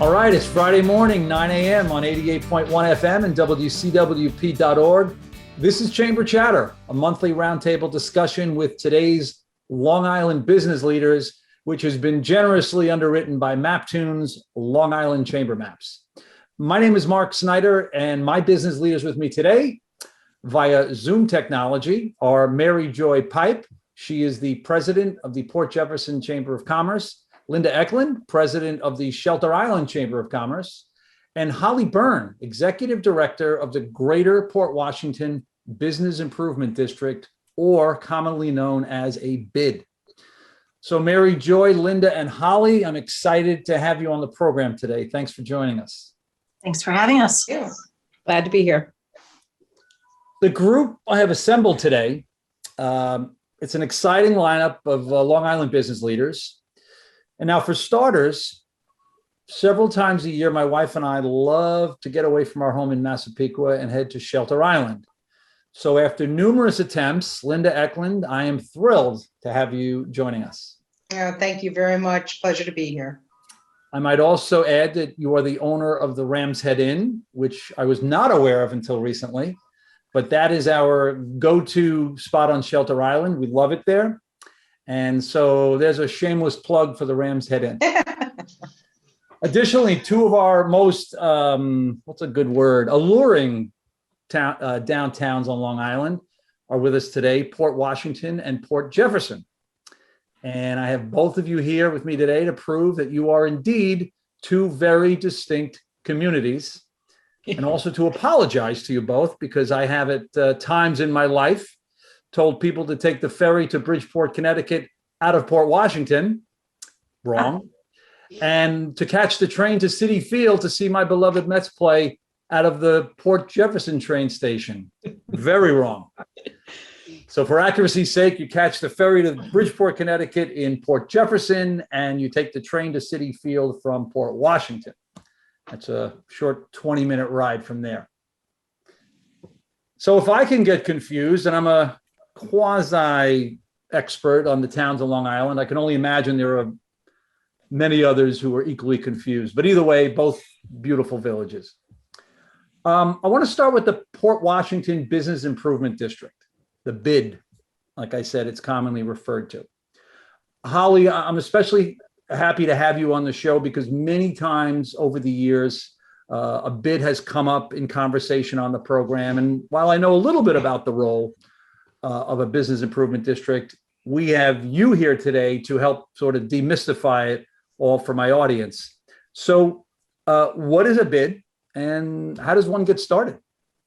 All right, it's Friday morning, 9 a.m. on 88.1 FM and WCWP.org. This is Chamber Chatter, a monthly roundtable discussion with today's Long Island business leaders, which has been generously underwritten by MapTune's Long Island Chamber Maps. My name is Mark Snider, and my business leaders with me today via Zoom technology are Mary Joy Pipe. She is the president of the Port Jefferson Chamber of Commerce. Linda Eklund, president of the Shelter Island Chamber of Commerce, and Holly Byrne, executive director of the Greater Port Washington Business Improvement District, or commonly known as a BID. So Mary Joy, Linda, and Holly, I'm excited to have you on the program today. Thanks for joining us. Thanks for having us. Yeah. Glad to be here. The group I have assembled today, it's an exciting lineup of Long Island business leaders. And now for starters, several times a year, my wife and I love to get away from our home in Massapequa and head to Shelter Island. So after numerous attempts, Linda Eklund, I am thrilled to have you joining us. Thank you very much. Pleasure to be here. I might also add that you are the owner of the Ram's Head Inn, which I was not aware of until recently, but that is our go-to spot on Shelter Island. We love it there. And so there's a shameless plug for the Ram's Head Inn. Additionally, two of our most, alluring downtowns on Long Island are with us today, Port Washington and Port Jefferson. And I have both of you here with me today to prove that you are indeed two very distinct communities, and also to apologize to you both because I have at times in my life told people to take the ferry to Bridgeport, Connecticut out of Port Washington, wrong, and to catch the train to Citi Field to see my beloved Mets play out of the Port Jefferson train station. Very wrong. So for accuracy's sake, you catch the ferry to Bridgeport, Connecticut in Port Jefferson, and you take the train to Citi Field from Port Washington. That's a short 20-minute ride from there. So if I can get confused, and I'm a quasi-expert on the towns of Long Island, I can only imagine there are many others who are equally confused. But either way, both beautiful villages. I want to start with the Port Washington Business Improvement District, the BID, like I said, it's commonly referred to. Holly, I'm especially happy to have you on the show because many times over the years, a BID has come up in conversation on the program. And while I know a little bit about the role of a business improvement district, we have you here today to help sort of demystify it all for my audience. So what is a BID and how does one get started?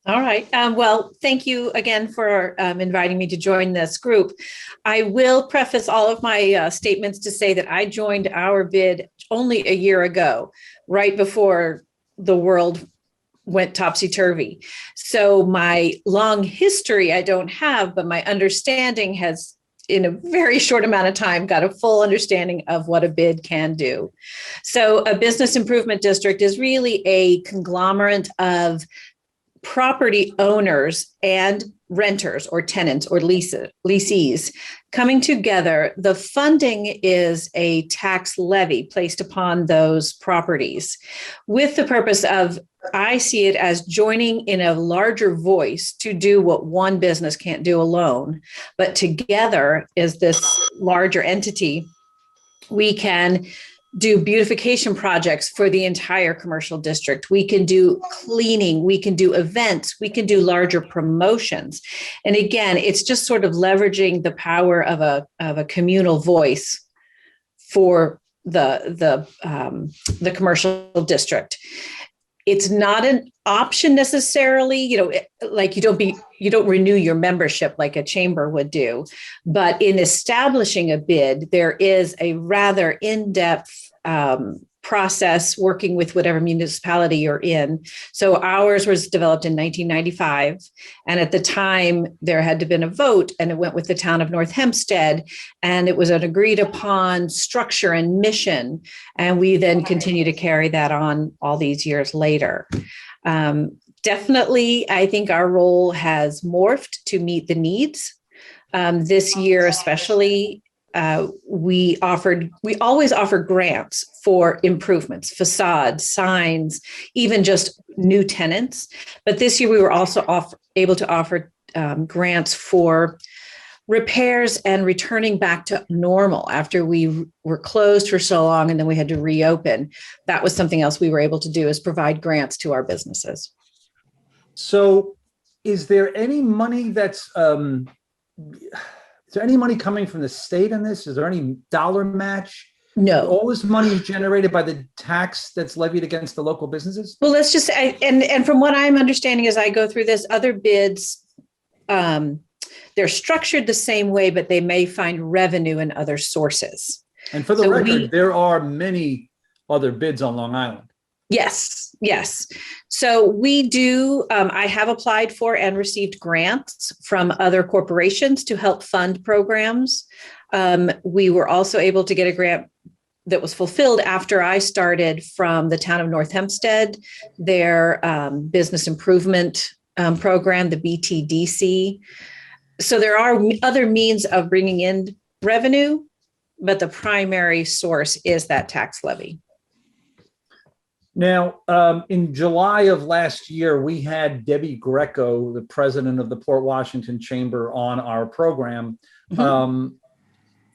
All right. Well, thank you again for inviting me to join this group. I will preface all of my statements to say that I joined our BID only a year ago, right before the world went topsy-turvy. So my long history I don't have, but my understanding has, in a very short amount of time, got a full understanding of what a BID can do. So a business improvement district is really a conglomerate of property owners and renters or tenants or leasees coming together. The funding is a tax levy placed upon those properties with the purpose of, I see it as joining in a larger voice to do what one business can't do alone, but together as this larger entity, we can do beautification projects for the entire commercial district. We can do cleaning, we can do events, we can do larger promotions. And again, it's just sort of leveraging the power of a communal voice for the commercial district. It's not an option necessarily, like you don't renew your membership like a chamber would do. But in establishing a BID, there is a rather in-depth process working with whatever municipality you're in. So ours was developed in 1995. And at the time, there had to been a vote, and it went with the town of North Hempstead. And it was an agreed upon structure and mission. And we then continue to carry that on all these years later. Definitely, I think our role has morphed to meet the needs. This year, especially, we always offer grants for improvements, facades, signs, even just new tenants. But this year we were also able to offer grants for repairs and returning back to normal after we were closed for so long and then we had to reopen. That was something else we were able to do, is provide grants to our businesses. So is there any money is there any money coming from the state on this? Is there any dollar match? No. All this money is generated by the tax that's levied against the local businesses? Well, let's just say, and from what I'm understanding as I go through this, other bids, they're structured the same way, but they may find revenue in other sources. And for the record, there are many other bids on Long Island. Yes. So we do, I have applied for and received grants from other corporations to help fund programs. We were also able to get a grant that was fulfilled after I started from the town of North Hempstead, their business improvement program, the BTDC. So there are other means of bringing in revenue, but the primary source is that tax levy. Now, in July of last year, we had Debbie Greco, the president of the Port Washington Chamber, on our program. Mm-hmm.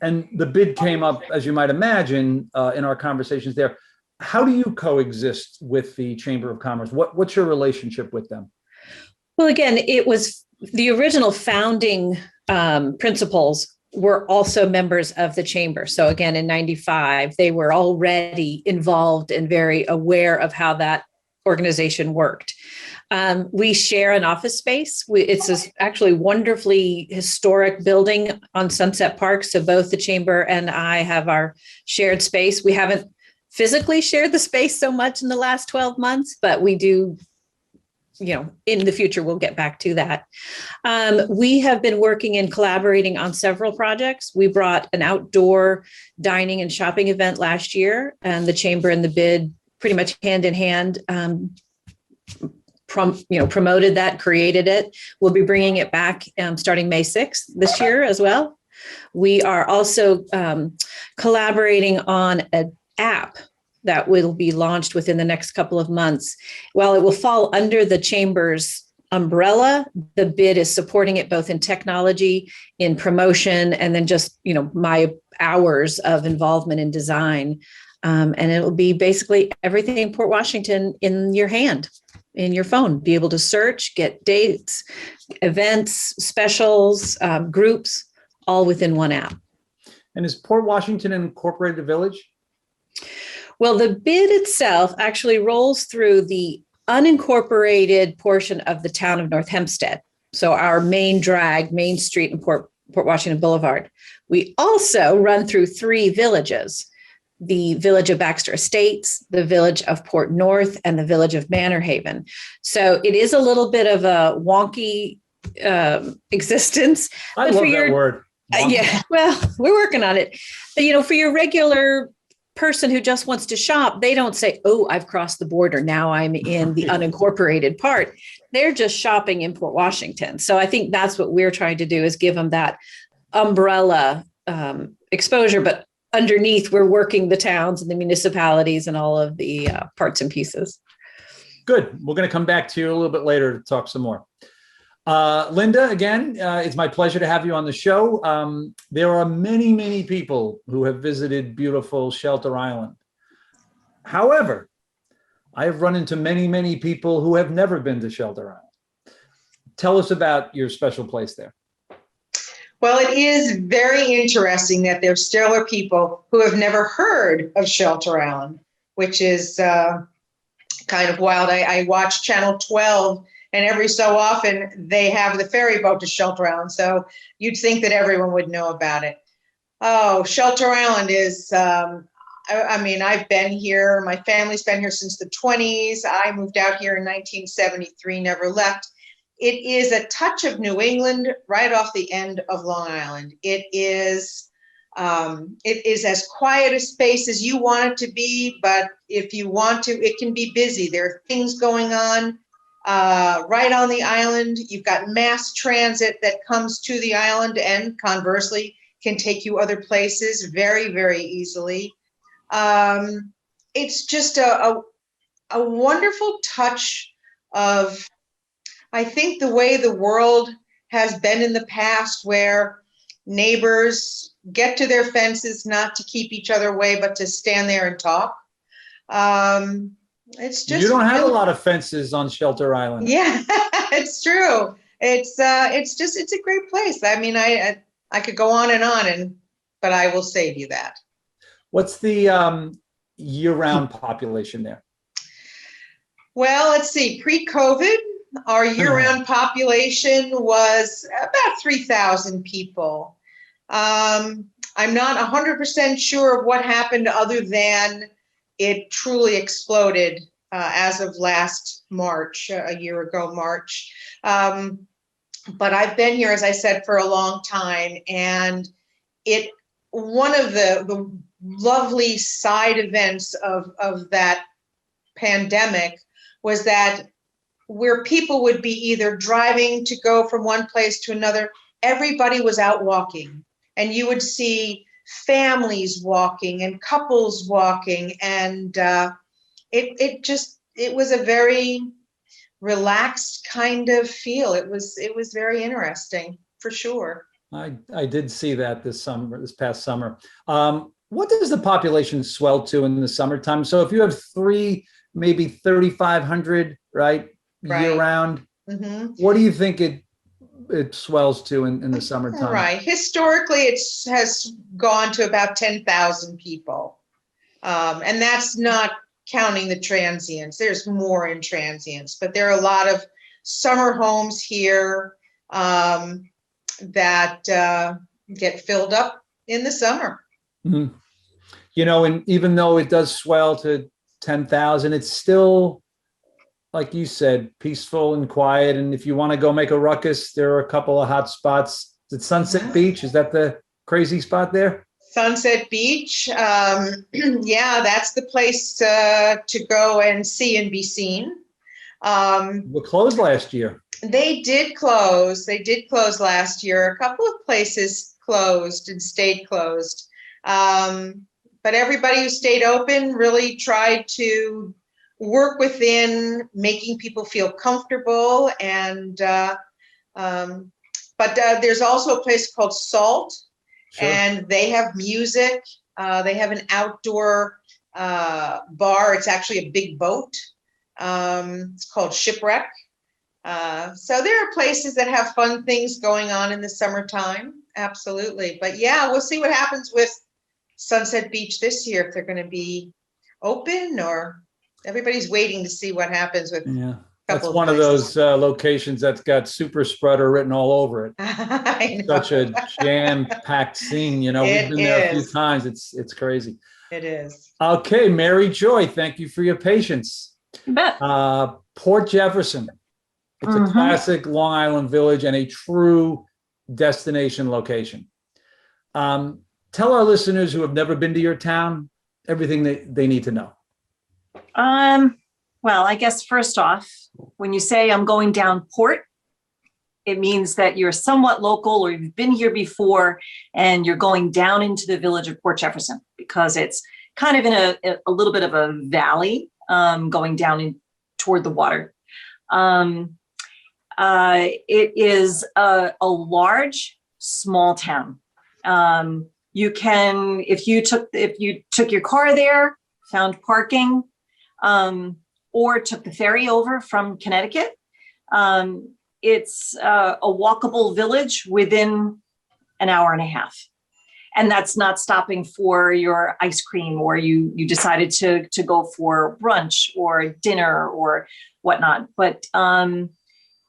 And the bid came up, as you might imagine, in our conversations there. How do you coexist with the Chamber of Commerce? What's your relationship with them? Well, again, it was the original founding principals were also members of the chamber. So again, in 95, they were already involved and very aware of how that organization worked. We share an office space. It's this actually wonderfully historic building on Sunset Park. So both the chamber and I have our shared space. We haven't physically shared the space so much in the last 12 months, but we do, in the future, we'll get back to that. We have been working and collaborating on several projects. We brought an outdoor dining and shopping event last year, and the chamber and the bid pretty much hand in hand promoted that, created it. We'll be bringing it back starting May 6th this year as well. We are also collaborating on an app that will be launched within the next couple of months. While it will fall under the chamber's umbrella, the bid is supporting it both in technology, in promotion, and then just, my hours of involvement in design. And it will be basically everything Port Washington in your hand, in your phone, be able to search, get dates, events, specials, groups, all within one app. And is Port Washington an incorporated village? Well, the bid itself actually rolls through the unincorporated portion of the town of North Hempstead. So our main drag, Main Street and Port Washington Boulevard. We also run through 3 villages: the village of Baxter Estates, the village of Port North, and the village of Manor Haven. So it is a little bit of a wonky existence. I love that word. Yeah, well, we're working on it. But, for your regular person who just wants to shop, they don't say, "Oh, I've crossed the border. Now I'm in the unincorporated part." They're just shopping in Port Washington. So I think that's what we're trying to do, is give them that umbrella exposure. But underneath, we're working the towns and the municipalities and all of the parts and pieces. Good. We're going to come back to you a little bit later to talk some more. Linda, again, it's my pleasure to have you on the show. There are many, many people who have visited beautiful Shelter Island. However, I have run into many, many people who have never been to Shelter Island. Tell us about your special place there. Well, it is very interesting that there still are people who have never heard of Shelter Island, which is kind of wild. I watch Channel 12, and every so often they have the ferry boat to Shelter Island. So you'd think that everyone would know about it. Oh, Shelter Island is, I've been here. My family's been here since the 20s. I moved out here in 1973, never left. It is a touch of New England right off the end of Long Island. It is as quiet a space as you want it to be, but if you want to, it can be busy. There are things going on right on the island. You've got mass transit that comes to the island, and conversely, can take you other places very, very easily. It's just a wonderful touch of, I think, the way the world has been in the past, where neighbors get to their fences not to keep each other away, but to stand there and talk. It's just, you don't have a lot of fences on Shelter Island. yeah, it's true. It's a great place. I mean, I could go on, but I will save you that. What's the year-round population there? Well, let's see. Pre-COVID, our year-round population was about 3,000 people. I'm not 100% sure of what happened, other than it truly exploded as of last March, a year ago, March. But I've been here, as I said, for a long time, and one of the lovely side events of that pandemic was that where people would be either driving to go from one place to another, everybody was out walking, and you would see families walking and couples walking, and it was a very relaxed kind of feel. It was very interesting, for sure. I did see that this past summer. What does the population swell to in the summertime? So if you have maybe 3,500, right, year round, what do you think it swells to in the summertime? Right. Historically, it has gone to about 10,000 people. And that's not counting the transients. There's more in transients, but there are a lot of summer homes here that get filled up in the summer. Mm-hmm. You know, and even though it does swell to 10,000, it's still, like you said, peaceful and quiet. And if you want to go make a ruckus, there are a couple of hot spots. At Sunset Beach, is that the crazy spot there? Sunset Beach, yeah, that's the place to go and see and be seen. We're closed last year. They did close. They did close last year. A couple of places closed and stayed closed. But everybody who stayed open really tried to work within making people feel comfortable. And but there's also a place called Salt. Sure. And they have music. They have an outdoor bar. It's actually a big boat. It's called Shipwreck. So there are places that have fun things going on in the summertime. Absolutely. But yeah, we'll see what happens with Sunset Beach this year, if they're going to be open, or everybody's waiting to see what happens with. Yeah. That's one of those locations that's got super spreader written all over it. I know. Such a jam-packed scene. You know, we've been there a few times. It's crazy. It is. Okay, Mary Joy, thank you for your patience. You bet. Port Jefferson. It's a classic Long Island village and a true destination location. Tell our listeners who have never been to your town everything they need to know. Well, I guess first off, when you say I'm going down Port, it means that you're somewhat local, or you've been here before, and you're going down into the village of Port Jefferson, because it's kind of in a little bit of a valley, going down toward the water. It is a large, small town. You can, if you took your car there, found parking, or took the ferry over from Connecticut, it's a walkable village within an hour and a half. And that's not stopping for your ice cream, or you decided to go for brunch or dinner or whatnot. But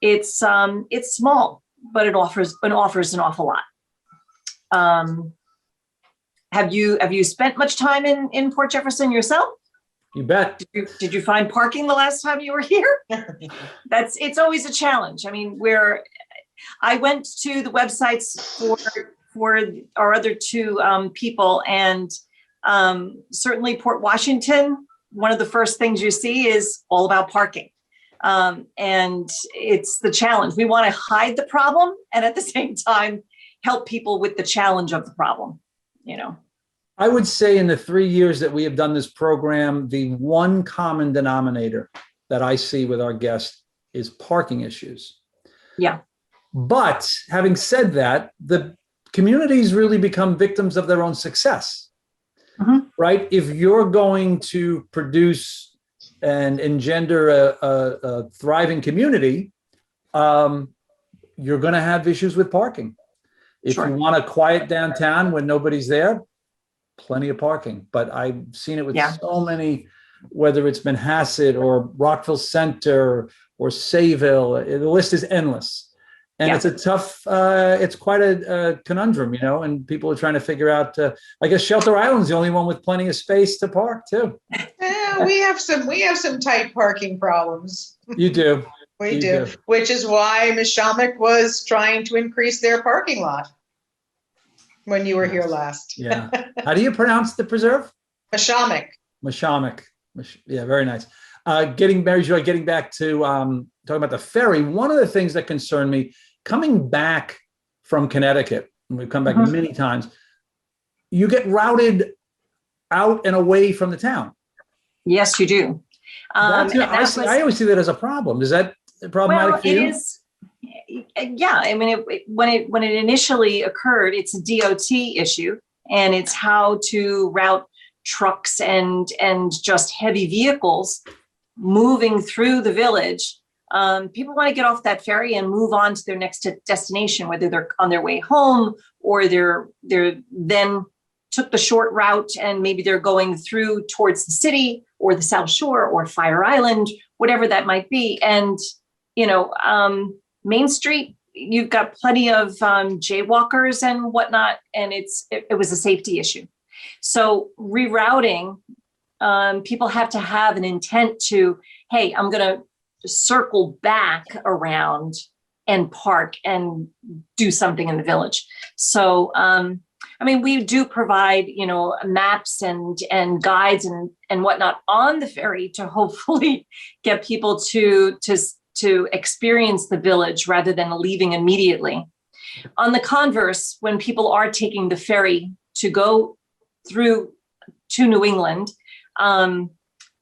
it's small, but it offers an awful lot. Have you spent much time in Port Jefferson yourself? You bet. Did you find parking the last time you were here? It's always a challenge. I mean, I went to the websites for our other two people, and certainly Port Washington, one of the first things you see is all about parking. And it's the challenge. We want to hide the problem, and at the same time, help people with the challenge of the problem, you know. I would say in the 3 years that we have done this program, the one common denominator that I see with our guests is parking issues. Yeah. But having said that, the communities really become victims of their own success, right? If you're going to produce and engender a thriving community, you're going to have issues with parking. If you want a quiet downtown when nobody's there, plenty of parking. But I've seen it with so many, whether it's Manhasset or Rockville Center or Sayville, the list is endless. And it's a tough, it's quite a conundrum, you know, and people are trying to figure out, I guess Shelter Island's the only one with plenty of space to park too. Yeah, we have some tight parking problems. You do. We do, which is why Mishamik was trying to increase their parking lot when you were here last. Yeah. How do you pronounce the preserve? Mishamik. Yeah, very nice. Getting back to talking about the ferry, one of the things that concerned me coming back from Connecticut, and we've come back many times, you get routed out and away from the town. Yes, you do. I always see that as a problem. Is that problematic for you? It is. Yeah, I mean, when it initially occurred, it's a DOT issue, and it's how to route trucks and just heavy vehicles moving through the village. People want to get off that ferry and move on to their next destination, whether they're on their way home or they're then took the short route and maybe they're going through towards the city or the South Shore or Fire Island, whatever that might be. And, you know, Main Street, you've got plenty of jaywalkers and whatnot, and it was a safety issue. So rerouting, people have to have an intent to, hey, I'm going to circle back around and park and do something in the village. So, I mean, we do provide, you know, maps and guides and whatnot on the ferry to hopefully get people to experience the village rather than leaving immediately. On the converse, when people are taking the ferry to go through to New England,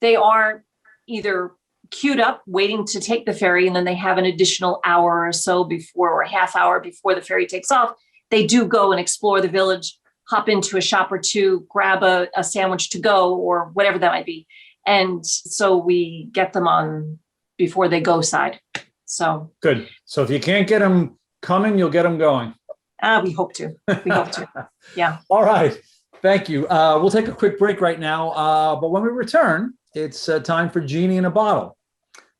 they are either queued up waiting to take the ferry, and then they have an additional hour or so before, or a half hour before the ferry takes off. They do go and explore the village, hop into a shop or two, grab a sandwich to go or whatever that might be. And so we get them on before they go side. So good. So if you can't get them coming, you'll get them going. We hope to. We hope to. Yeah. All right. Thank you. We'll take a quick break right now. But when we return, it's time for Genie in a Bottle.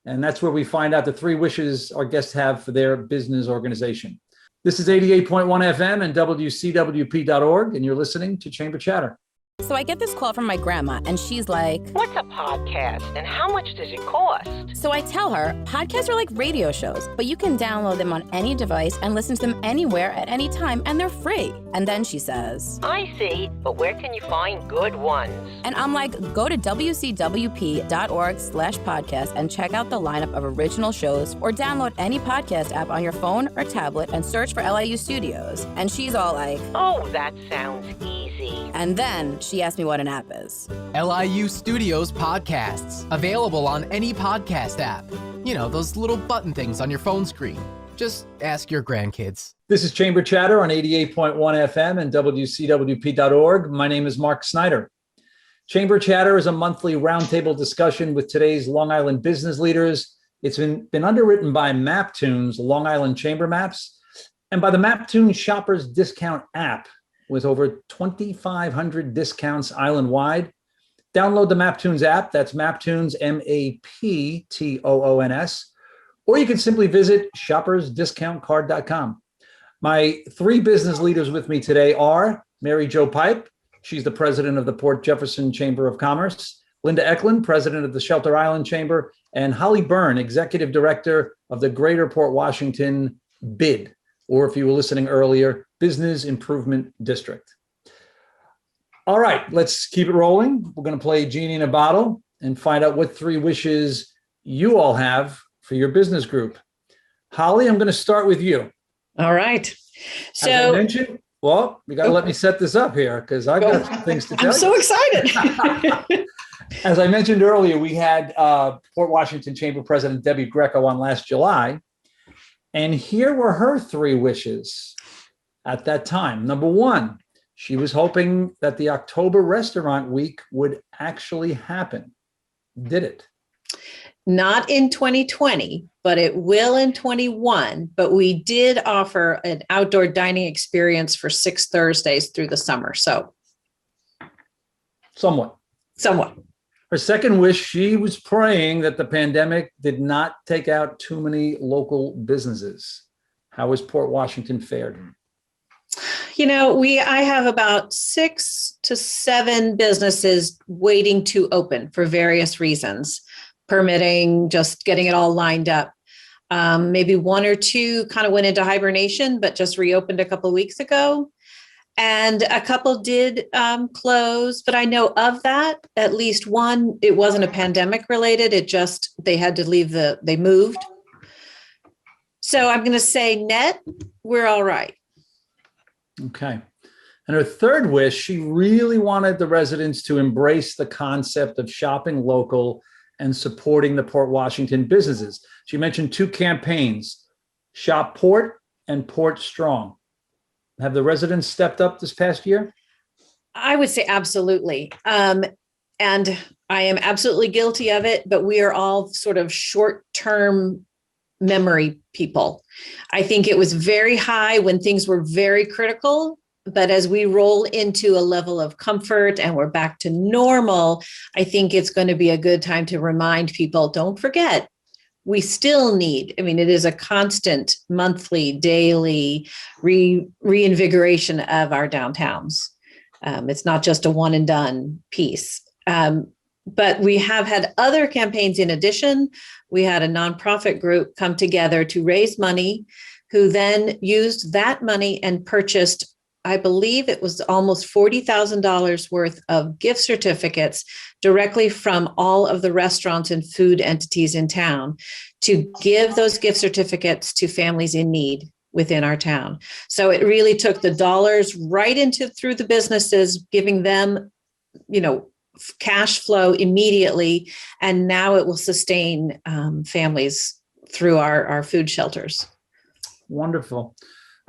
And that's where we find out the 3 wishes our guests have for their business organization. This is 88.1 FM and WCWP.org, and you're listening to Chamber Chatter. So I get this call from my grandma, and she's like, "What's a podcast and how much does it cost?" So I tell her, podcasts are like radio shows, but you can download them on any device and listen to them anywhere at any time, and they're free. And then she says, "I see, but where can you find good ones?" And I'm like, go to WCWP.org/podcast and check out the lineup of original shows, or download any podcast app on your phone or tablet and search for LIU Studios. And she's all like, "Oh, that sounds easy." And then she asked me what an app is. LIU Studios podcasts, available on any podcast app. You know, those little button things on your phone screen. Just ask your grandkids. This is Chamber Chatter on 88.1 FM and WCWP.org. My name is Mark Snider. Chamber Chatter is a monthly roundtable discussion with today's Long Island business leaders. It's been underwritten by MapTunes, Long Island Chamber Maps, and by the MapTunes Shoppers Discount app, with over 2,500 discounts island-wide. Download the MapTunes app. That's MapTunes, MapToons, or you can simply visit shoppersdiscountcard.com. My 3 business leaders with me today are Mary Jo Pipe. She's the president of the Port Jefferson Chamber of Commerce. Linda Eklund, president of the Shelter Island Chamber. And Holly Byrne, executive director of the Greater Port Washington BID, or if you were listening earlier, Business Improvement District. All right, let's keep it rolling. We're going to play Genie in a Bottle and find out what 3 wishes you all have for your business group. Holly, I'm going to start with you. All right. As I So mentioned, well, you got to let me set this up here because I've got some things to tell I'm so you. excited. As I mentioned earlier, we had Port Washington Chamber President Debbie Greco on last July, and here were her 3 wishes at that time. Number 1, she was hoping that the October restaurant week would actually happen. Did it? Not in 2020, but it will in 21. But we did offer an outdoor dining experience for 6 Thursdays through the summer. So Somewhat. Her second wish, she was praying that the pandemic did not take out too many local businesses. How has Port Washington fared? I have about 6 to 7 businesses waiting to open for various reasons, permitting, just getting it all lined up. Maybe 1 or 2 kind of went into hibernation, but just reopened a couple of weeks ago. And a couple did close, but I know of that, at least 1, it wasn't a pandemic related. They had to leave they moved. So I'm going to say net, we're all right. Okay. And her third wish, she really wanted the residents to embrace the concept of shopping local and supporting the Port Washington businesses. She mentioned 2 campaigns, Shop Port and Port Strong. Have the residents stepped up this past year? I would say absolutely. And I am absolutely guilty of it, but we are all sort of short-term memory people. I think it was very high when things were very critical, but as we roll into a level of comfort and we're back to normal, I think it's going to be a good time to remind people, don't forget, we still need, it is a constant monthly, daily reinvigoration of our downtowns. It's not just a one and done piece. But we have had other campaigns in addition. We had a nonprofit group come together to raise money, who then used that money and purchased, I believe it was almost $40,000 worth of gift certificates directly from all of the restaurants and food entities in town to give those gift certificates to families in need within our town. So it really took the dollars right through the businesses, giving them, cash flow immediately. And now it will sustain families through our food shelters. Wonderful.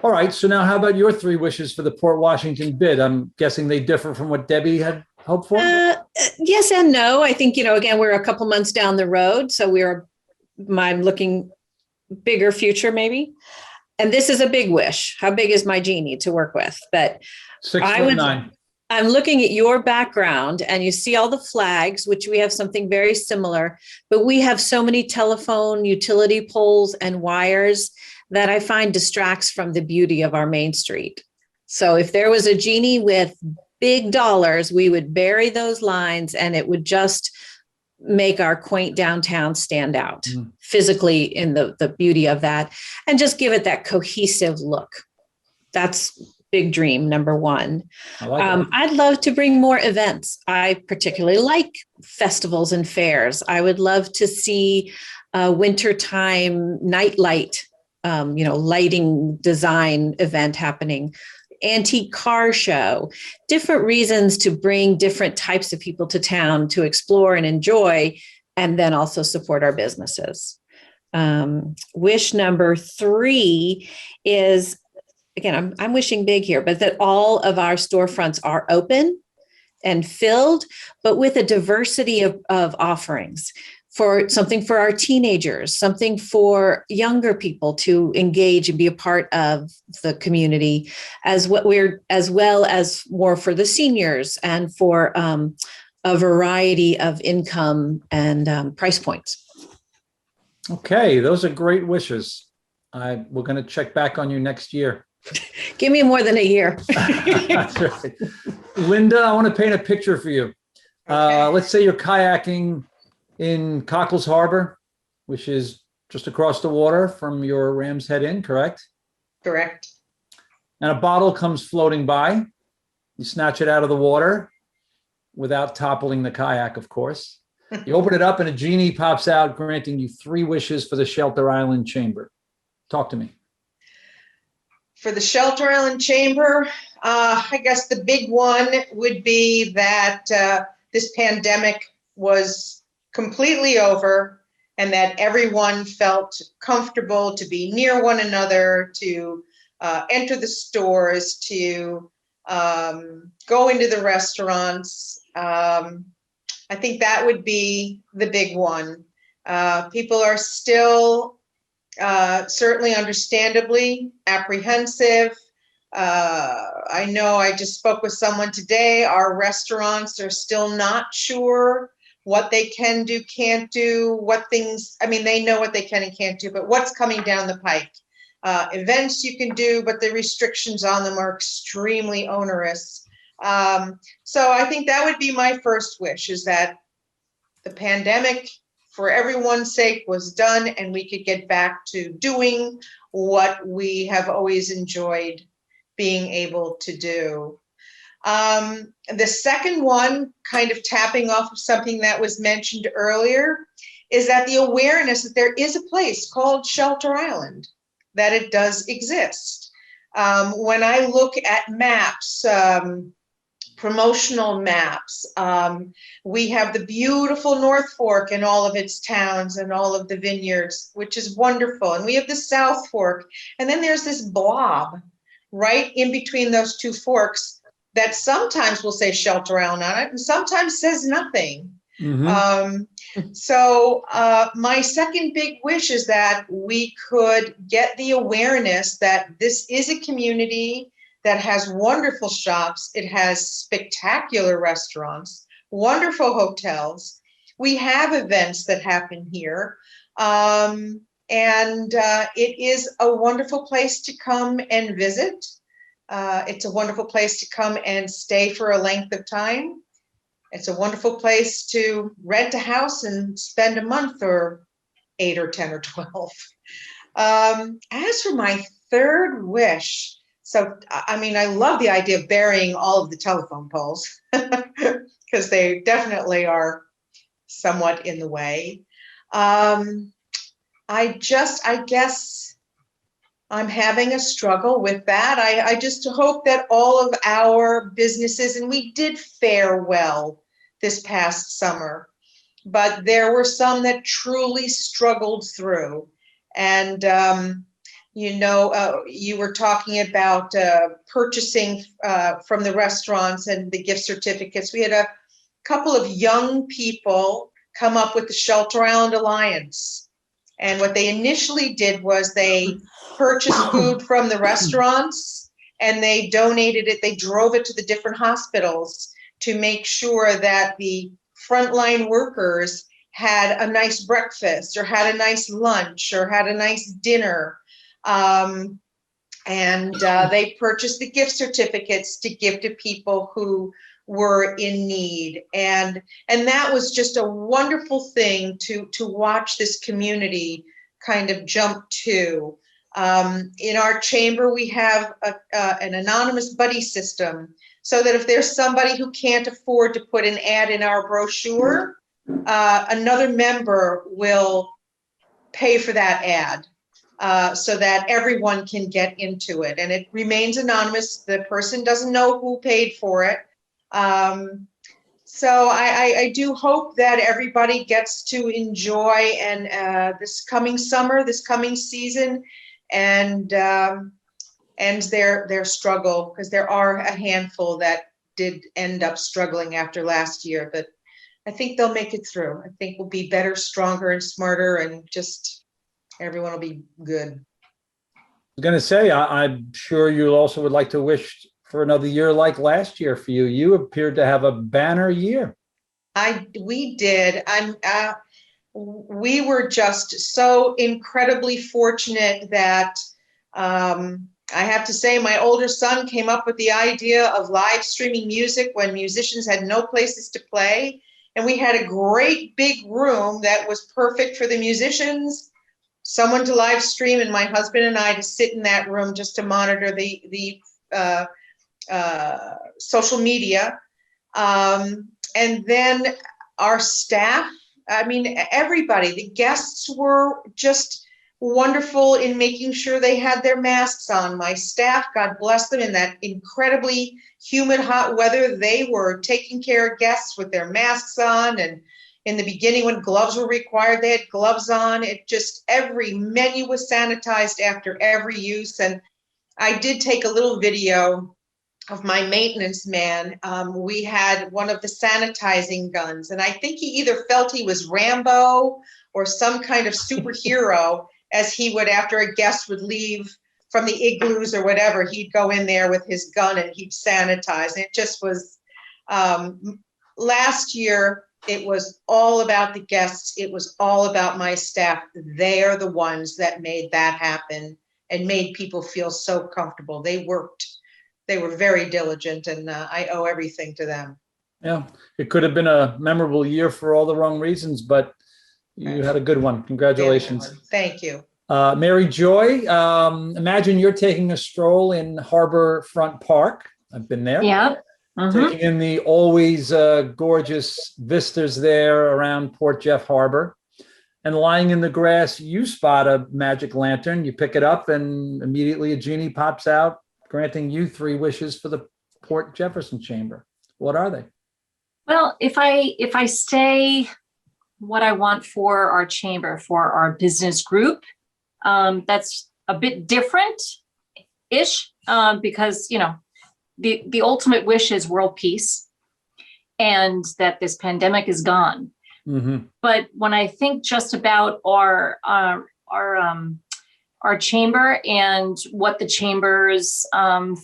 All right. So now how about your 3 wishes for the Port Washington bid? I'm guessing they differ from what Debbie had hoped for? Yes and no. I think, again, we're a couple months down the road. So I'm looking bigger future maybe. And this is a big wish. How big is my genie to work with? But 6'9". I'm looking at your background and you see all the flags, which we have something very similar, but we have so many telephone utility poles and wires that I find distracts from the beauty of our main street. So if there was a genie with big dollars, we would bury those lines and it would just make our quaint downtown stand out physically in the beauty of that and just give it that cohesive look. That's big dream number 1. I like that. I'd love to bring more events. I particularly like festivals and fairs. I would love to see a wintertime nightlight, lighting design event happening, antique car show, different reasons to bring different types of people to town to explore and enjoy, and then also support our businesses. Wish number 3 is, again, I'm wishing big here, but that all of our storefronts are open and filled, but with a diversity of offerings. For something for our teenagers, something for younger people to engage and be a part of the community, as well as more for the seniors and for a variety of income and price points. Okay, those are great wishes. We're going to check back on you next year. Give me more than a year. That's right. Linda, I want to paint a picture for you. Okay. Let's say you're kayaking in Cockles Harbor, which is just across the water from your Ram's Head Inn, correct? Correct. And a bottle comes floating by. You snatch it out of the water without toppling the kayak, of course. You open it up and a genie pops out, granting you 3 wishes for the Shelter Island Chamber. Talk to me. For the Shelter Island Chamber, I guess the big one would be that this pandemic was completely over and that everyone felt comfortable to be near one another, to enter the stores, to go into the restaurants. I think that would be the big one. People are still certainly understandably apprehensive. I know I just spoke with someone today. Our restaurants are still not sure what they can do, can't do, what things, I mean, they know what they can and can't do, but what's coming down the pike. Events you can do, but the restrictions on them are extremely onerous. So I think that would be my first wish, is that the pandemic, for everyone's sake, was done and we could get back to doing what we have always enjoyed being able to do. The second one, kind of tapping off of something that was mentioned earlier, is that the awareness that there is a place called Shelter Island, that it does exist. When I look at maps, promotional maps, we have the beautiful North Fork and all of its towns and all of the vineyards, which is wonderful. And we have the South Fork. And then there's this blob right in between those two forks that sometimes will say Shelter Island on it and sometimes says nothing. So my second big wish is that we could get the awareness that this is a community that has wonderful shops. It has spectacular restaurants, wonderful hotels. We have events that happen here. And it is a wonderful place to come and visit. It's a wonderful place to come and stay for a length of time. It's a wonderful place to rent a house and spend a month or 8 or 10 or 12. As for my third wish, so, I mean, I love the idea of burying all of the telephone poles because they definitely are somewhat in the way. I guess I'm having a struggle with that. I just hope that all of our businesses, and we did fare well this past summer, but there were some that truly struggled through. And, you were talking about purchasing from the restaurants and the gift certificates. We had a couple of young people come up with the Shelter Island Alliance. And what they initially did was they purchased food from the restaurants and they donated it. They drove it to the different hospitals to make sure that the frontline workers had a nice breakfast or had a nice lunch or had a nice dinner. They purchased the gift certificates to give to people who were in need. And that was just a wonderful thing to watch this community kind of jump to. In our chamber, we have an anonymous buddy system so that if there's somebody who can't afford to put an ad in our brochure, another member will pay for that ad. So that everyone can get into it. And it remains anonymous. The person doesn't know who paid for it. So I do hope that everybody gets to enjoy this coming summer, this coming season, and ends their struggle, because there are a handful that did end up struggling after last year. But I think they'll make it through. I think we'll be better, stronger, and smarter, and just everyone will be good. I was going to say, I'm sure you also would like to wish for another year like last year for you. You appeared to have a banner year. We did. We were just so incredibly fortunate that I have to say my older son came up with the idea of live streaming music when musicians had no places to play. And we had a great big room that was perfect for the musicians, someone to live stream, and my husband and I to sit in that room just to monitor the social media. And then our staff, I mean, everybody, the guests were just wonderful in making sure they had their masks on. My staff, God bless them, in that incredibly humid, hot weather, they were taking care of guests with their masks on. And in the beginning, when gloves were required, they had gloves on. It just, every menu was sanitized after every use. And I did take a little video of my maintenance man. We had one of the sanitizing guns, and I think he either felt he was Rambo or some kind of superhero, as he would, after a guest would leave from the igloos or whatever, he'd go in there with his gun and he'd sanitize. It just was, last year, it was all about the guests. It was all about my staff. They are the ones that made that happen and made people feel so comfortable. They were very diligent, and I owe everything to them. Yeah, it could have been a memorable year for all the wrong reasons, but you had a good one. Congratulations. Thank you. Mary Joy, imagine you're taking a stroll in Harbor Front Park. I've been there. Yeah. Taking in the always gorgeous vistas there around Port Jeff Harbor. And lying in the grass, you spot a magic lantern. You pick it up, and immediately a genie pops out, granting you 3 wishes for the Port Jefferson chamber. What are they? Well, if I say what I want for our chamber, for our business group, that's a bit different-ish, because, you know, the ultimate wish is world peace and that this pandemic is gone. Mm-hmm. But when I think just about our chamber and what the chamber's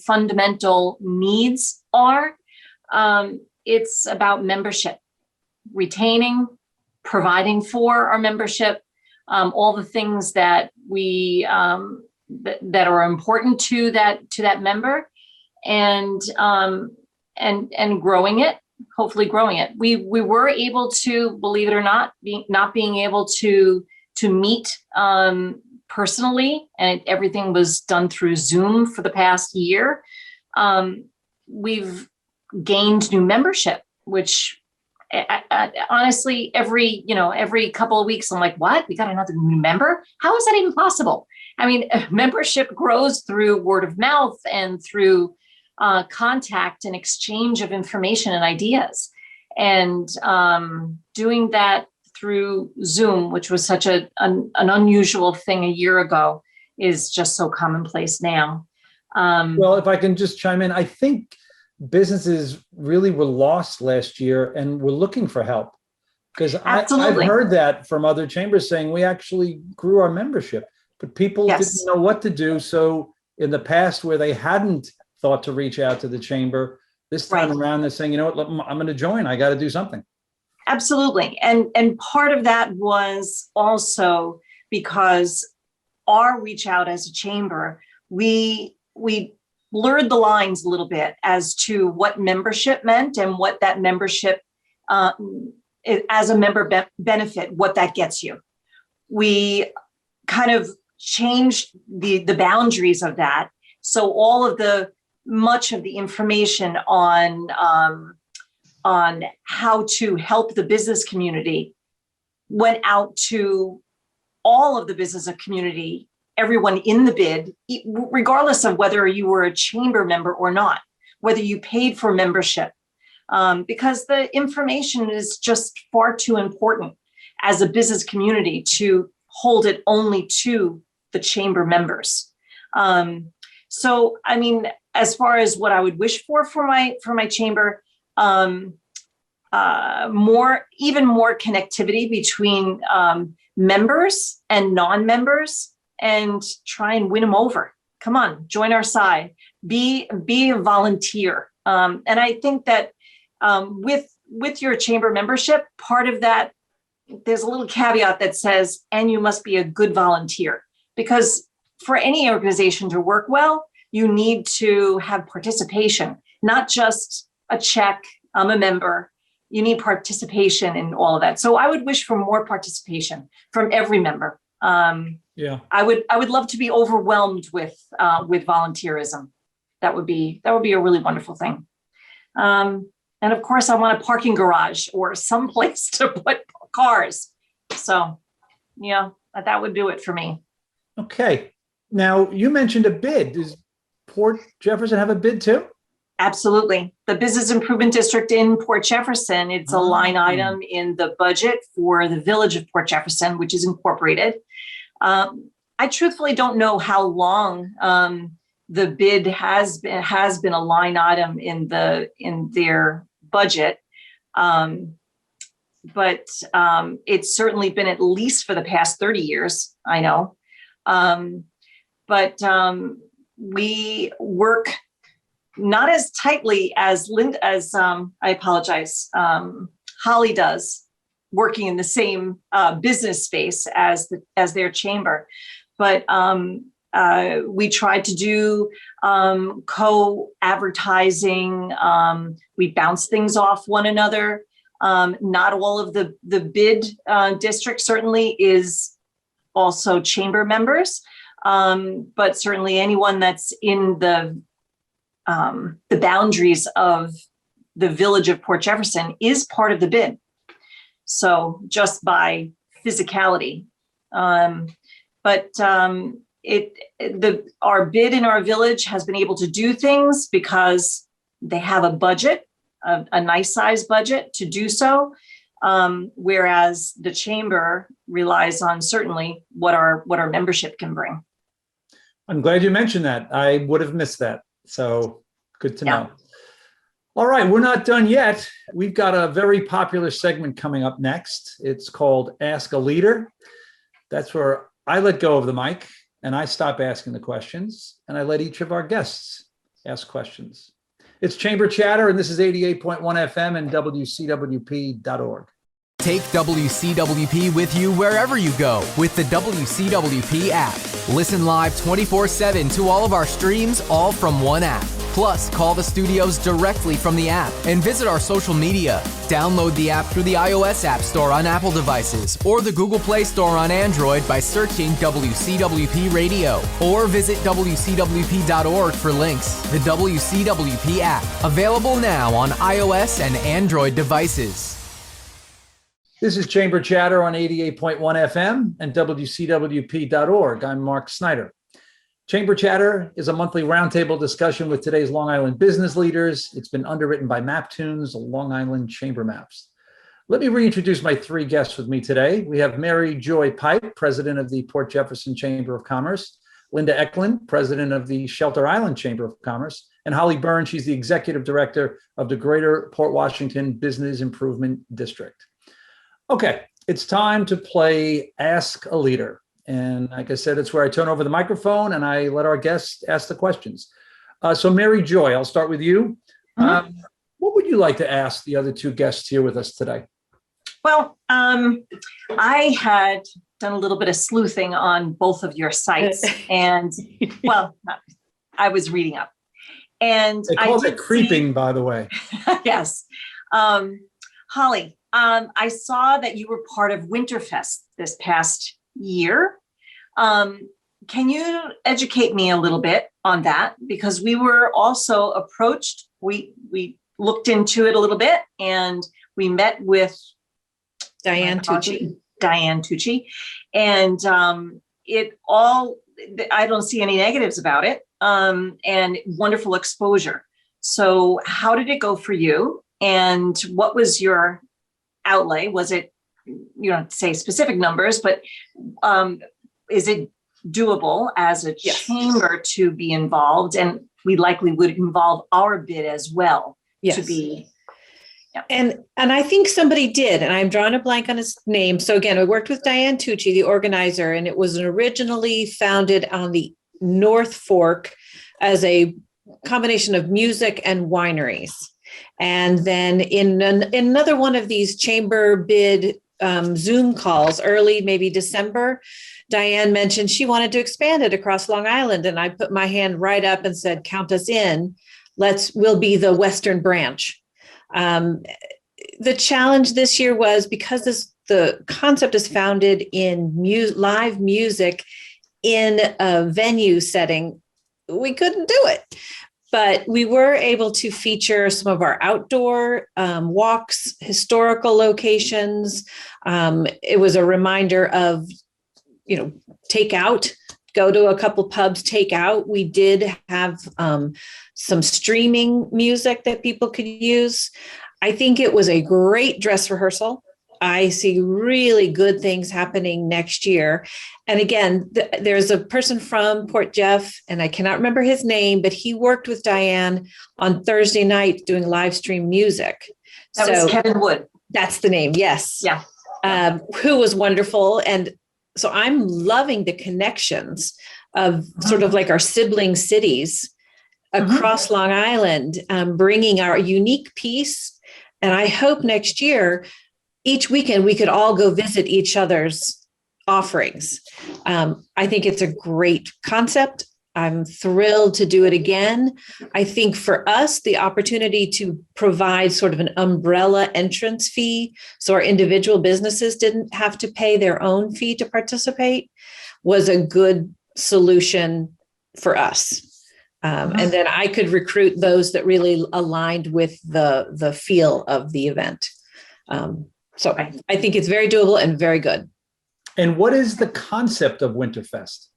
fundamental needs are, it's about membership, retaining, providing for our membership, all the things that we that are important to that member, and growing it. Hopefully growing it. We were able to, believe it or not, being able to meet personally, and everything was done through Zoom for the past year. We've gained new membership, which honestly, every couple of weeks, I'm like, what? We got another new member? How is that even possible? I mean, membership grows through word of mouth and through contact and exchange of information and ideas. And doing that through Zoom, which was such an unusual thing a year ago, is just so commonplace now. Well, if I can just chime in, I think businesses really were lost last year and were looking for help, because I've heard that from other chambers saying we actually grew our membership, but people didn't know what to do. So in the past, where they hadn't thought to reach out to the chamber, this time around they're saying, you know what, I'm going to join. I got to do something. Absolutely. And part of that was also because our reach out as a chamber, we blurred the lines a little bit as to what membership meant and what that membership as a member benefit, what that gets you. We kind of changed the boundaries of that. So all of much of the information on how to help the business community went out to all of the business community, everyone in the bid, regardless of whether you were a chamber member or not, whether you paid for membership, because the information is just far too important as a business community to hold it only to the chamber members. So, I mean, as far as what I would wish for my chamber, even more connectivity between members and non-members, and try and win them over. Come on, join our side. Be a volunteer. And I think that with your chamber membership, part of that, there's a little caveat that says, and you must be a good volunteer, because for any organization to work well, you need to have participation, not just a check, I'm a member. You need participation in all of that. So I would wish for more participation from every member. Yeah, I would love to be overwhelmed with volunteerism. That would be a really wonderful thing. And of course, I want a parking garage or some place to put cars. So, yeah, that would do it for me. Okay. Now, you mentioned a bid. Does Port Jefferson have a bid too? Absolutely. The Business Improvement District in Port Jefferson, it's a line Oh. item in the budget for the Village of Port Jefferson, which is incorporated. I truthfully don't know how long the bid has been a line item in their budget, but it's certainly been at least for the past 30 years. I know, but we work not as tightly as Holly does, working in the same business space as their chamber. But we try to do co-advertising. We bounce things off one another. Not all of the bid district certainly is also chamber members, but certainly anyone that's in the boundaries of the Village of Port Jefferson is part of the bid. So just by physicality, but our bid in our village has been able to do things because they have a budget, a nice size budget to do so. Whereas the chamber relies on certainly what our membership can bring. I'm glad you mentioned that. I would have missed that. So good to know. All right, we're not done yet. We've got a very popular segment coming up next. It's called Ask a Leader. That's where I let go of the mic and I stop asking the questions and I let each of our guests ask questions. It's Chamber Chatter, and this is 88.1 FM and WCWP.org. Take WCWP with you wherever you go with the WCWP app. Listen live 24/7 to all of our streams, all from one app. Plus, call the studios directly from the app and visit our social media. Download the app through the iOS App Store on Apple devices or the Google Play Store on Android by searching WCWP Radio, or visit WCWP.org for links. The WCWP app, available now on iOS and Android devices. This is Chamber Chatter on 88.1 FM and WCWP.org. I'm Mark Snider. Chamber Chatter is a monthly roundtable discussion with today's Long Island business leaders. It's been underwritten by MapTunes, Long Island Chamber Maps. Let me reintroduce my three guests with me today. We have Mary Joy Pipe, president of the Port Jefferson Chamber of Commerce, Linda Eklund, president of the Shelter Island Chamber of Commerce, and Holly Byrne, she's the executive director of the Greater Port Washington Business Improvement District. Okay, it's time to play Ask a Leader. And like I said, it's where I turn over the microphone and I let our guests ask the questions. So Mary Joy, I'll start with you. What would you like to ask the other two guests here with us today? Well, I had done a little bit of sleuthing on both of your sites, and I was reading up. And They call it creeping, by the way. Yes. Holly, I saw that you were part of Winterfest this past year. Can you educate me a little bit on that? Because we were also approached, we looked into it a little bit, and we met with Diane Tucci. And I don't see any negatives about it, and wonderful exposure. So how did it go for you? And what was your outlay? Was it, you don't say specific numbers, but is it doable as a chamber to be involved? And we likely would involve our bid as well to be. Yeah. And I think somebody did, and I'm drawing a blank on his name. So again, I worked with Diane Tucci, the organizer, and it was originally founded on the North Fork as a combination of music and wineries. And then in another one of these chamber bid Zoom calls, early maybe December, Diane mentioned she wanted to expand it across Long Island. And I put my hand right up and said, count us in. We'll be the Western branch. The challenge this year was because the concept is founded in live music in a venue setting, we couldn't do it. But we were able to feature some of our outdoor walks, historical locations. It was a reminder of, take out, go to a couple pubs, take out. We did have some streaming music that people could use. I think it was a great dress rehearsal. I see really good things happening next year. And again, there's a person from Port Jeff, and I cannot remember his name, but he worked with Diane on Thursday night doing live stream music. That was Kevin Wood. That's the name. Yes. Yeah. Who was wonderful. And so I'm loving the connections of sort of like our sibling cities across Long Island, bringing our unique piece. And I hope next year, each weekend, we could all go visit each other's offerings. I think it's a great concept. I'm thrilled to do it again. I think for us, the opportunity to provide sort of an umbrella entrance fee, so our individual businesses didn't have to pay their own fee to participate, was a good solution for us. And then I could recruit those that really aligned with the feel of the event. So I think it's very doable and very good. And what is the concept of Winterfest?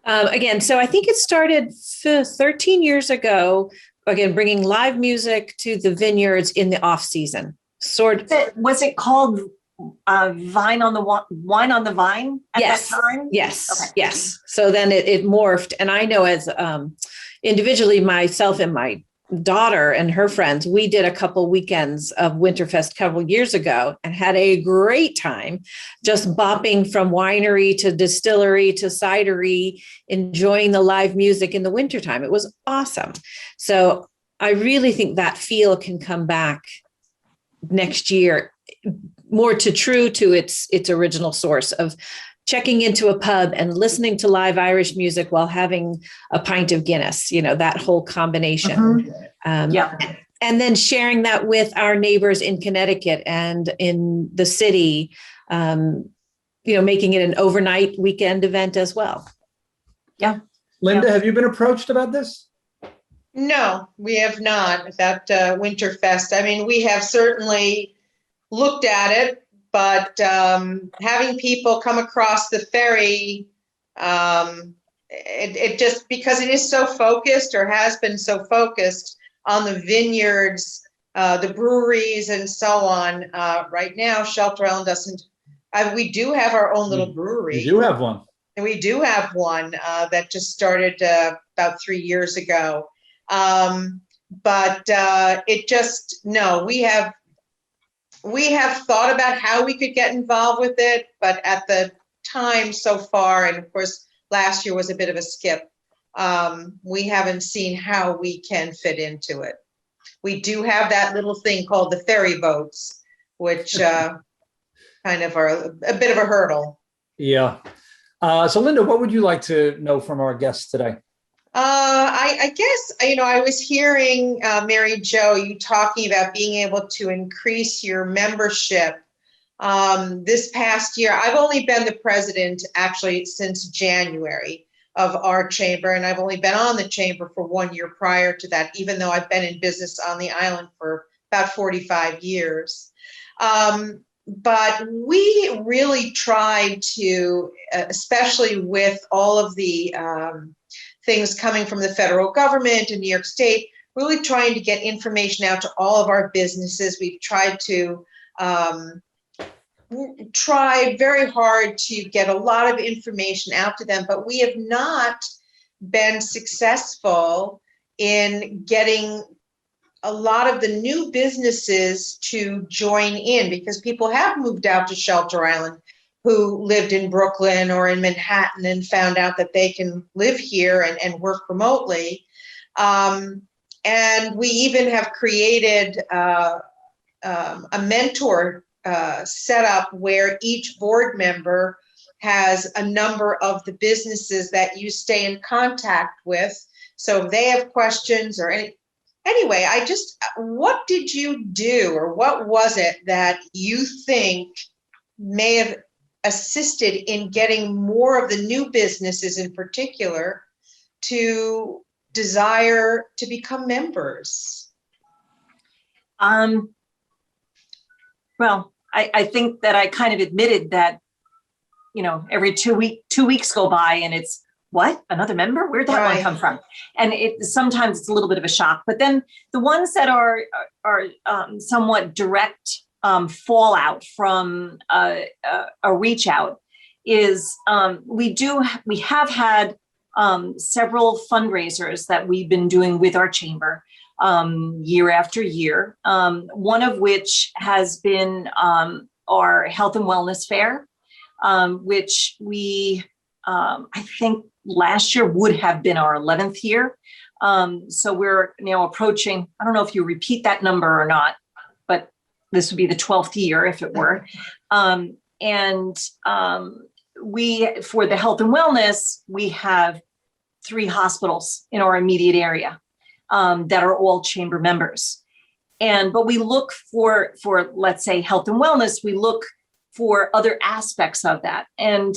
Again, so I think it started 13 years ago, again, bringing live music to the vineyards in the off season. Was it called Wine on the Vine at Yes. that time? Yes. Okay. Yes. So then it morphed. And I know as individually, myself and my daughter and her friends, we did a couple weekends of Winterfest a couple years ago and had a great time just bopping from winery to distillery to cidery, enjoying the live music in the wintertime. It was awesome. So I really think that feel can come back next year, more true to its original source of checking into a pub and listening to live Irish music while having a pint of Guinness, that whole combination. Yeah. And then sharing that with our neighbors in Connecticut and in the city, making it an overnight weekend event as well. Yeah. Linda, have you been approached about this? No, we have not, about Winterfest. I mean, we have certainly looked at it, but having people come across the ferry, it just, because it is so focused, or has been so focused on the vineyards, the breweries and so on. Right now, Shelter Island doesn't, we do have our own little brewery. You do have one. And we do have one that just started about 3 years ago. But it just, no, we have thought about how we could get involved with it, but at the time so far, and of course, last year was a bit of a skip, we haven't seen how we can fit into it. We do have that little thing called the ferry boats, which kind of are a bit of a hurdle. Yeah. So Linda, what would you like to know from our guests today? I guess, I was hearing, Mary Jo, you talking about being able to increase your membership. This past year, I've only been the president actually since January of our chamber, and I've only been on the chamber for 1 year prior to that, even though I've been in business on the island for about 45 years. But we really tried to, especially with all of the things coming from the federal government and New York State, really trying to get information out to all of our businesses. We've tried to try very hard to get a lot of information out to them, but we have not been successful in getting a lot of the new businesses to join in, because people have moved out to Shelter Island who lived in Brooklyn or in Manhattan and found out that they can live here and work remotely. And we even have created a mentor setup where each board member has a number of the businesses that you stay in contact with. So if they have questions or anyway, what did you do, or what was it that you think may have assisted in getting more of the new businesses in particular to desire to become members? Well, I think that I kind of admitted that every 2 weeks go by and it's what, another member? Where'd that one come from? And sometimes it's a little bit of a shock, but then the ones that are somewhat direct fallout from a reach out is we have had several fundraisers that we've been doing with our chamber year after year. One of which has been our health and wellness fair, which we, I think last year would have been our 11th year. So we're now approaching, I don't know if you repeat that number or not, but this would be the 12th year if it were. We, for the health and wellness, we have 3 hospitals in our immediate area that are all chamber members. But we look for, let's say, health and wellness, we look for other aspects of that. And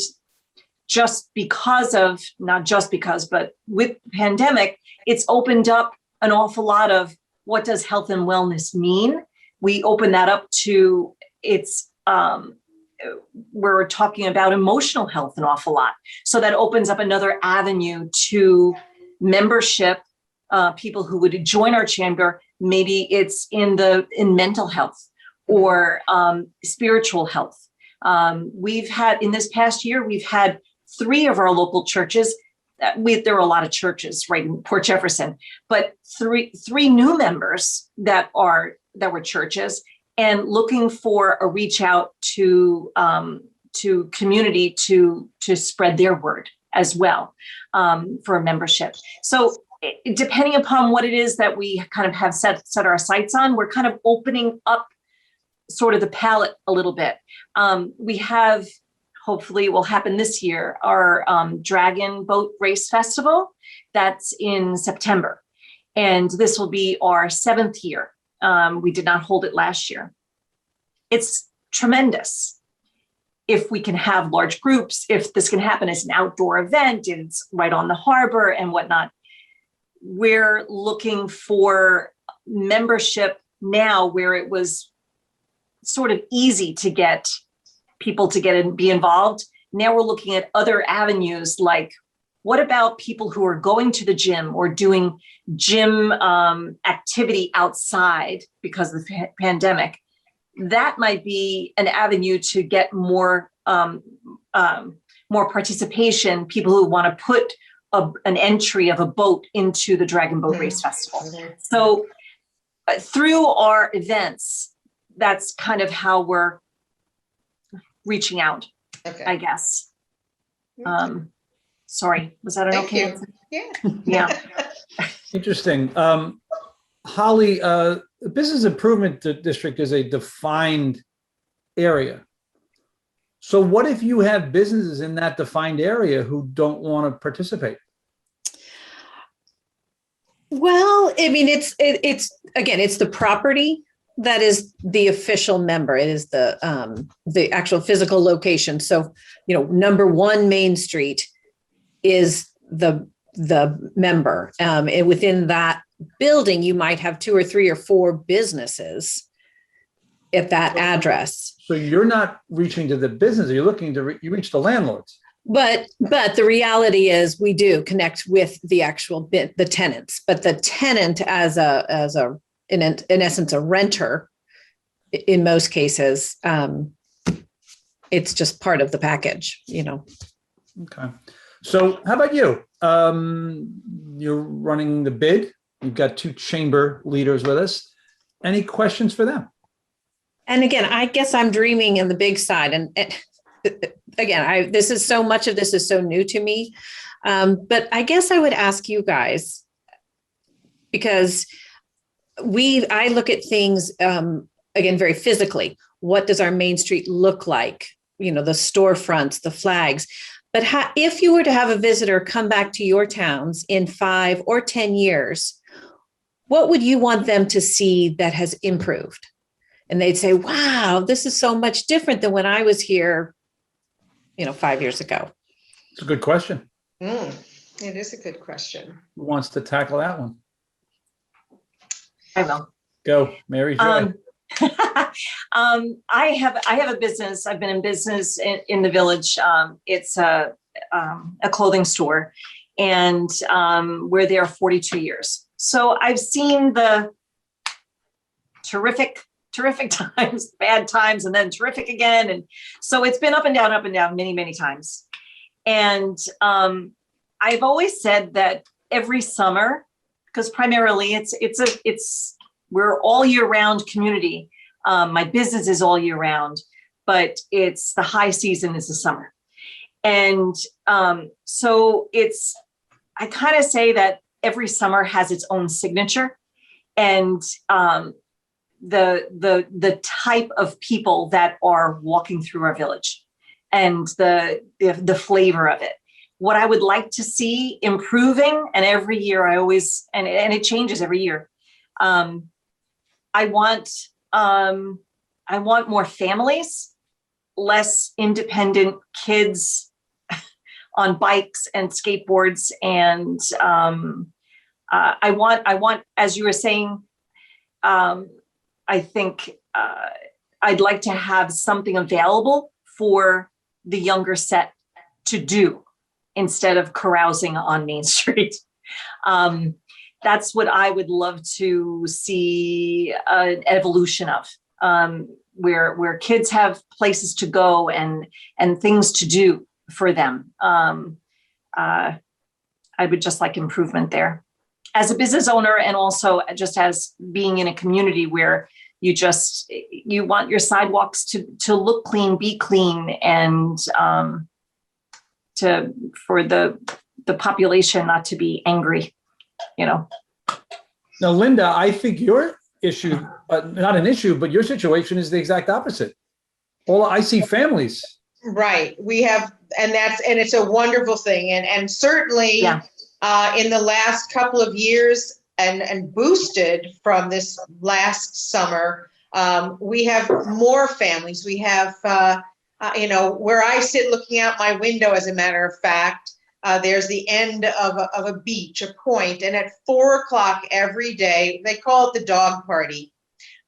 not just because, but with the pandemic, it's opened up an awful lot of what does health and wellness mean? We open that up to we're talking about emotional health an awful lot. So that opens up another avenue to membership, people who would join our chamber. Maybe it's in mental health or spiritual health. In this past year, we've had 3 of our local churches. There are a lot of churches right in Port Jefferson, but three new members that were churches, and looking for a reach out to community to spread their word as well for a membership. So depending upon what it is that we kind of have set our sights on, we're kind of opening up sort of the palette a little bit. We have, hopefully it will happen this year, our Dragon Boat Race Festival. That's in September. And this will be our 7th year. We did not hold it last year. It's tremendous if we can have large groups, if this can happen as an outdoor event, and it's right on the harbor and whatnot. We're looking for membership now where it was sort of easy to get people to get and be involved. Now we're looking at other avenues, like what about people who are going to the gym or doing gym activity outside because of the pandemic? That might be an avenue to get more participation, people who want to put an entry of a boat into the Dragon Boat Race Festival. So through our events, that's kind of how we're reaching out, I guess. Sorry, was that an Thank okay you. answer? Yeah. Yeah. Interesting. Holly, the Business Improvement District is a defined area. So what if you have businesses in that defined area who don't want to participate? Well, I mean, it's again, it's the property that is the official member. It is the actual physical location. So, number 1 Main Street is the member. And within that building, you might have 2 or 3 or 4 businesses at that address. So you're not reaching to the business, you're looking to you reach the landlords. But the reality is we do connect with the actual the tenants, but the tenant as in essence, a renter in most cases, it's just part of the package, Okay. So how about you? You're running the bid. You've got 2 chamber leaders with us. Any questions for them? And again, I guess I'm dreaming in the big side. And again, this is so much of this is so new to me. But I guess I would ask you guys, because I look at things, again, very physically. What does our Main Street look like? The storefronts, the flags. But if you were to have a visitor come back to your towns in 5 or 10 years, what would you want them to see that has improved? And they'd say, wow, this is so much different than when I was here, 5 years ago. It's a good question. It is a good question. Who wants to tackle that one? I will. Go, Mary Jo. I have a business. I've been in business in the village. It's a clothing store, and we're there 42 years. So I've seen the terrific times, bad times, and then terrific again. And so it's been up and down many, many times. And I've always said that every summer, because primarily we're all year round community. My business is all year round, but it's the high season is the summer. And so I kind of say that every summer has its own signature, and the type of people that are walking through our village and the flavor of it. What I would like to see improving, and every year I always, and it changes every year. I want more families, less independent kids on bikes and skateboards. And I want, as you were saying, I think I'd like to have something available for the younger set to do instead of carousing on Main Street. That's what I would love to see an evolution of, where kids have places to go and things to do for them. I would just like improvement there. As a business owner, and also just as being in a community where you want your sidewalks to look clean, be clean, and for the population not to be angry, Now, Linda, I think your issue, not an issue, but your situation is the exact opposite. Well, I see families. Right. We have, and it's a wonderful thing. And certainly in the last couple of years and boosted from this last summer, we have more families. We have, where I sit looking out my window, as a matter of fact, there's the end of a beach, a point, and at 4:00 every day, they call it the dog party.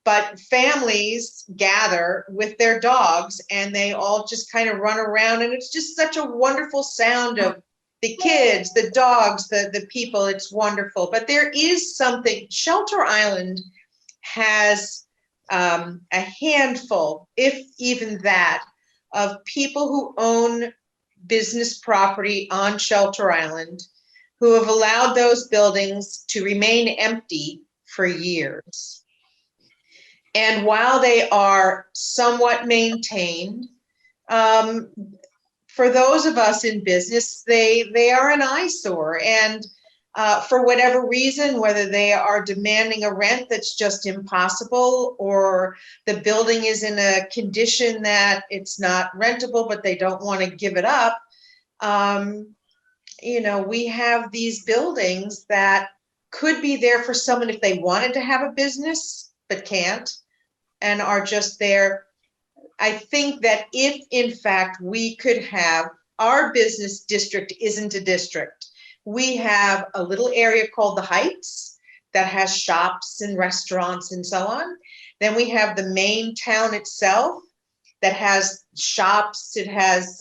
But families gather with their dogs and they all just kind of run around, and it's just such a wonderful sound of the kids, the dogs, the people. It's wonderful. But there is something, Shelter Island has a handful, if even that, of people who own business property on Shelter Island who have allowed those buildings to remain empty for years. And while they are somewhat maintained, for those of us in business, they are an eyesore. And for whatever reason, whether they are demanding a rent that's just impossible, or the building is in a condition that it's not rentable, but they don't want to give it up, we have these buildings that could be there for someone if they wanted to have a business, but can't, and are just there. I think that if, in fact, we could have, our business district isn't a district. We have a little area called the Heights that has shops and restaurants and so on. Then we have the main town itself that has shops. It has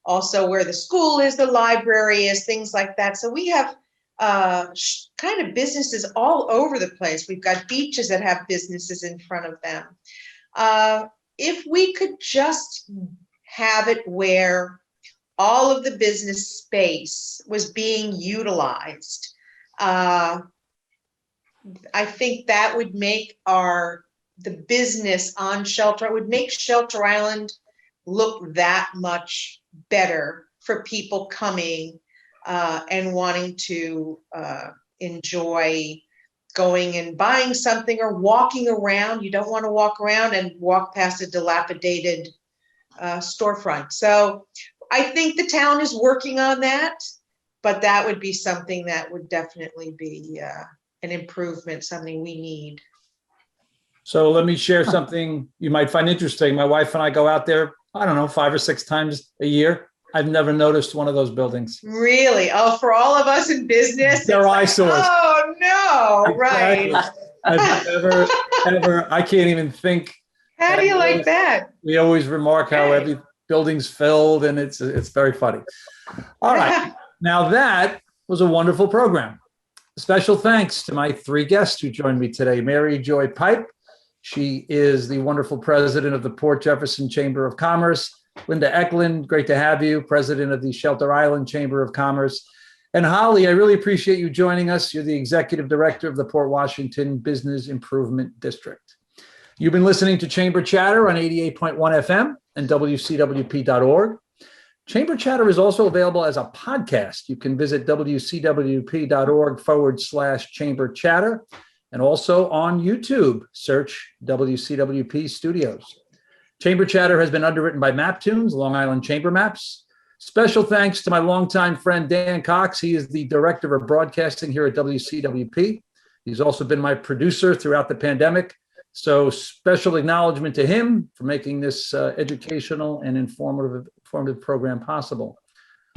also where the school is, the library is, things like that. So we have kind of businesses all over the place. We've got beaches that have businesses in front of them. If we could just have it where all of the business space was being utilized, I think that would make the business on Shelter, it would make Shelter Island look that much better for people coming and wanting to enjoy going and buying something or walking around. You don't want to walk around and walk past a dilapidated storefront. So I think the town is working on that, but that would be something that would definitely be an improvement, something we need. So let me share something you might find interesting. My wife and I go out there, I don't know, 5 or 6 times a year. I've never noticed one of those buildings. Really? Oh, for all of us in business? They're eyesores. Oh, no, right. I've never, ever. I can't even think. How do you like that? We always remark how every building's filled, and it's very funny. All right. Now that was a wonderful program. Special thanks to my three guests who joined me today. Mary Joy Pipe. She is the wonderful president of the Port Jefferson Chamber of Commerce. Linda Eklund, great to have you, president of the Shelter Island Chamber of Commerce. And Holly, I really appreciate you joining us. You're the executive director of the Port Washington Business Improvement District. You've been listening to Chamber Chatter on 88.1 FM and WCWP.org. Chamber Chatter is also available as a podcast. You can visit WCWP.org/Chamber Chatter, and also on YouTube, search WCWP Studios. Chamber Chatter has been underwritten by MapTunes, Long Island Chamber Maps. Special thanks to my longtime friend, Dan Cox. He is the director of broadcasting here at WCWP. He's also been my producer throughout the pandemic. So special acknowledgement to him for making this educational and informative program possible.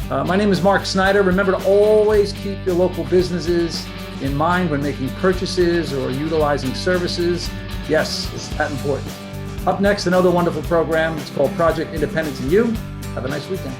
My name is Mark Snider. Remember to always keep your local businesses in mind when making purchases or utilizing services. Yes, it's that important. Up next, another wonderful program. It's called Project Independence and You. Have a nice weekend.